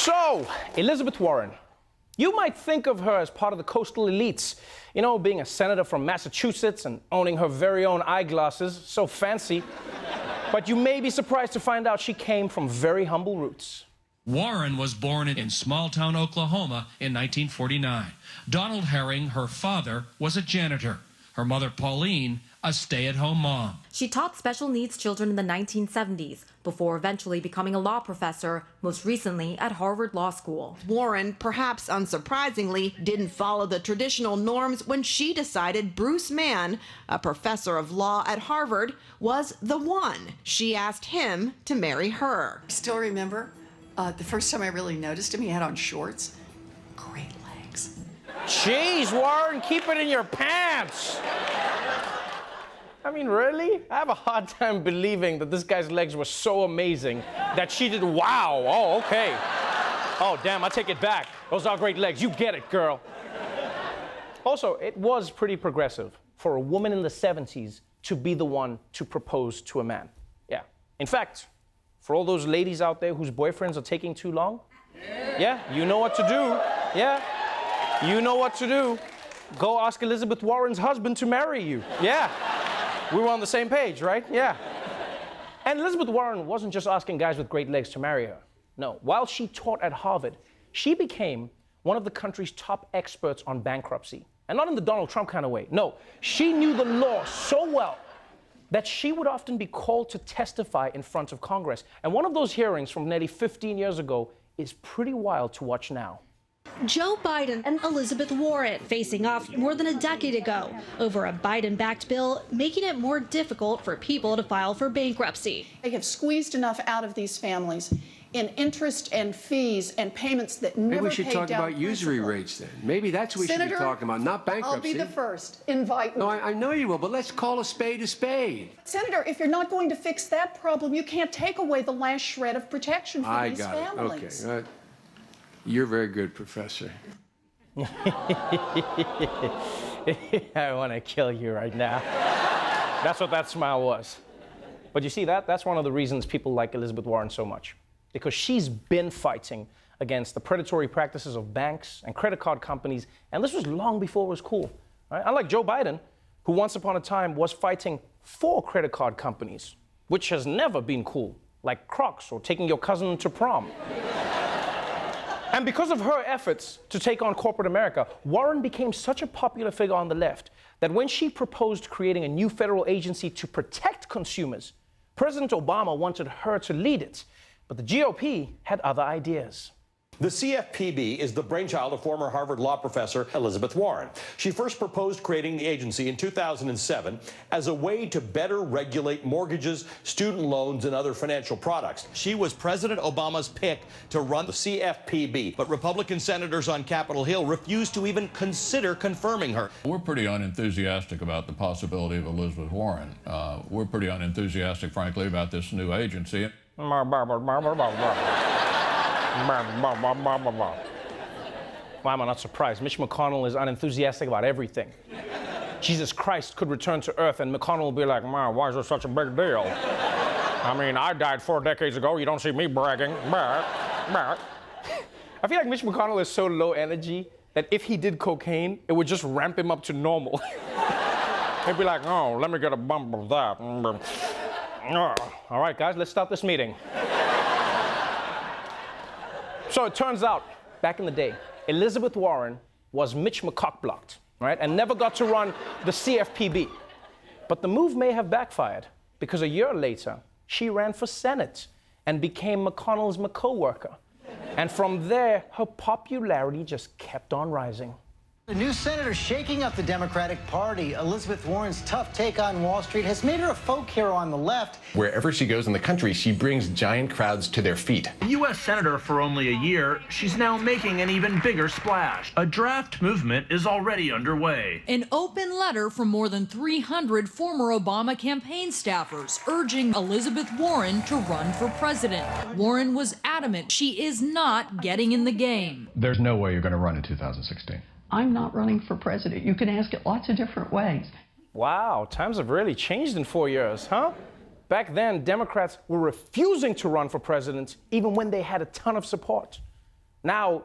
So, Elizabeth Warren. You might think of her as part of the coastal elites, you know, being a senator from Massachusetts and owning her very own eyeglasses, so fancy. But you may be surprised to find out she came from very humble roots. Warren was born in small-town Oklahoma in 1949. Donald Herring, her father, was a janitor. Her mother, Pauline, a stay-at-home mom. She taught special needs children in the 1970s before eventually becoming a law professor, most recently at Harvard Law School. Warren, perhaps unsurprisingly, didn't follow the traditional norms when she decided Bruce Mann, a professor of law at Harvard, was the one. She asked him to marry her. I still remember the first time I really noticed him, he had on shorts. Great legs. Jeez, Warren, keep it in your pants. I mean, really? I have a hard time believing that this guy's legs were so amazing that she did, wow, oh, okay. Oh, damn, I take it back. Those are great legs. You get it, girl. Also, it was pretty progressive for a woman in the 70s to be the one to propose to a man. Yeah. In fact, for all those ladies out there whose boyfriends are taking too long, yeah, you know what to do. Yeah, you know what to do. Go ask Elizabeth Warren's husband to marry you. Yeah. We were on the same page, right? Yeah. And Elizabeth Warren wasn't just asking guys with great legs to marry her. No, while she taught at Harvard, she became one of the country's top experts on bankruptcy. And not in the Donald Trump kind of way. No, she knew the law so well that she would often be called to testify in front of Congress. And one of those hearings from nearly 15 years ago is pretty wild to watch now. Joe Biden and Elizabeth Warren facing off more than a decade ago over a Biden-backed bill making it more difficult for people to file for bankruptcy. They have squeezed enough out of these families in interest and fees and payments that never paid down. Maybe we should talk about usury rates then. Maybe that's what we should be talking about, not bankruptcy. I'll be the first. Invite me. No, I know you will, but let's call a spade a spade. Senator, if you're not going to fix that problem, you can't take away the last shred of protection for these families. Okay. You're very good, Professor. I want to kill you right now. That's what that smile was. But you see, that's one of the reasons people like Elizabeth Warren so much. Because she's been fighting against the predatory practices of banks and credit card companies, and this was long before it was cool. Right? Unlike Joe Biden, who once upon a time was fighting for credit card companies, which has never been cool, like Crocs or taking your cousin to prom. And because of her efforts to take on corporate America, Warren became such a popular figure on the left that when she proposed creating a new federal agency to protect consumers, President Obama wanted her to lead it, but the GOP had other ideas. The CFPB is the brainchild of former Harvard law professor Elizabeth Warren. She first proposed creating the agency in 2007 as a way to better regulate mortgages, student loans, and other financial products. She was President Obama's pick to run the CFPB, but Republican senators on Capitol Hill refused to even consider confirming her. We're pretty unenthusiastic about the possibility of Elizabeth Warren. We're pretty unenthusiastic, frankly, about this new agency. Why am I not surprised? Mitch McConnell is unenthusiastic about everything. Jesus Christ could return to Earth and McConnell will be like, man, why is this such a big deal? I mean, I died 4 decades ago. You don't see me bragging. I feel like Mitch McConnell is so low energy that if he did cocaine, it would just ramp him up to normal. He'd be like, oh, let me get a bump of that. All right, guys, let's start this meeting. So it turns out, back in the day, Elizabeth Warren was Mitch McCockblocked, right? And never got to run the CFPB. But the move may have backfired because a year later, she ran for Senate and became McConnell's co-worker. And from there, her popularity just kept on rising. The new senator shaking up the Democratic Party. Elizabeth Warren's tough take on Wall Street has made her a folk hero on the left. Wherever she goes in the country, she brings giant crowds to their feet. U.S. senator for only a year, she's now making an even bigger splash. A draft movement is already underway. An open letter from more than 300 former Obama campaign staffers urging Elizabeth Warren to run for president. Warren was adamant she is not getting in the game. There's no way you're going to run in 2016. I'm not running for president. You can ask it lots of different ways. Wow, times have really changed in 4 years, huh? Back then, Democrats were refusing to run for president even when they had a ton of support. Now,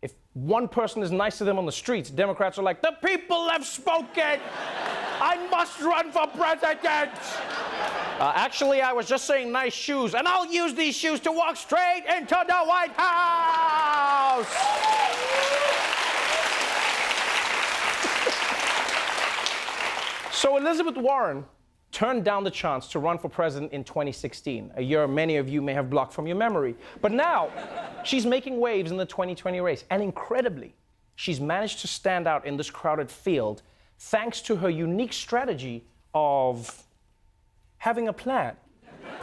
if one person is nice to them on the streets, Democrats are like, the people have spoken. I must run for president. Actually, I was just saying nice shoes, and I'll use these shoes to walk straight into the White House. So Elizabeth Warren turned down the chance to run for president in 2016, a year many of you may have blocked from your memory. But now, she's making waves in the 2020 race, and incredibly, she's managed to stand out in this crowded field thanks to her unique strategy of having a plan.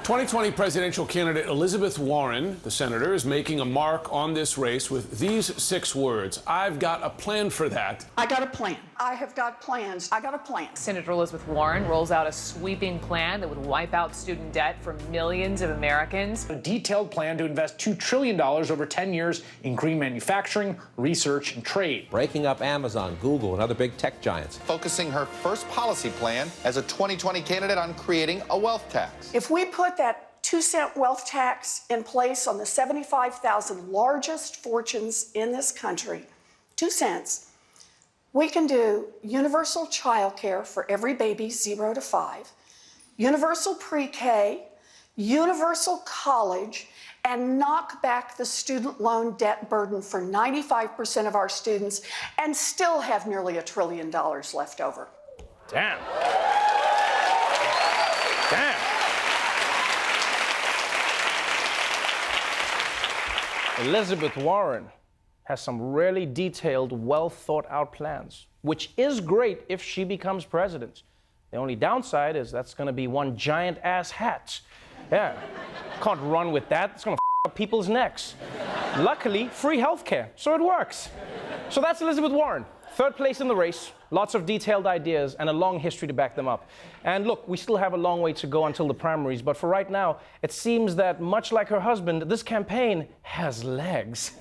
2020 presidential candidate Elizabeth Warren, the senator, is making a mark on this race with these 6 words. I've got a plan for that. I got a plan. I have got plans. I got a plan. Senator Elizabeth Warren rolls out a sweeping plan that would wipe out student debt for millions of Americans. A detailed plan to invest $2 trillion over 10 years in green manufacturing, research, and trade. Breaking up Amazon, Google, and other big tech giants. Focusing her first policy plan as a 2020 candidate on creating a wealth tax. If we put that 2-cent wealth tax in place on the 75,000 largest fortunes in this country, 2 cents, we can do universal child care for every baby 0 to 5, universal pre-K, universal college, and knock back the student loan debt burden for 95% of our students and still have nearly $1 trillion left over. Damn. Damn. Elizabeth Warren has some really detailed, well-thought-out plans, which is great if she becomes president. The only downside is that's going to be one giant-ass hat. Yeah, can't run with that. It's going to up people's necks. Luckily, free healthcare, so it works. So that's Elizabeth Warren. 3rd place in the race, lots of detailed ideas, and a long history to back them up. And look, we still have a long way to go until the primaries, but for right now, it seems that much like her husband, this campaign has legs.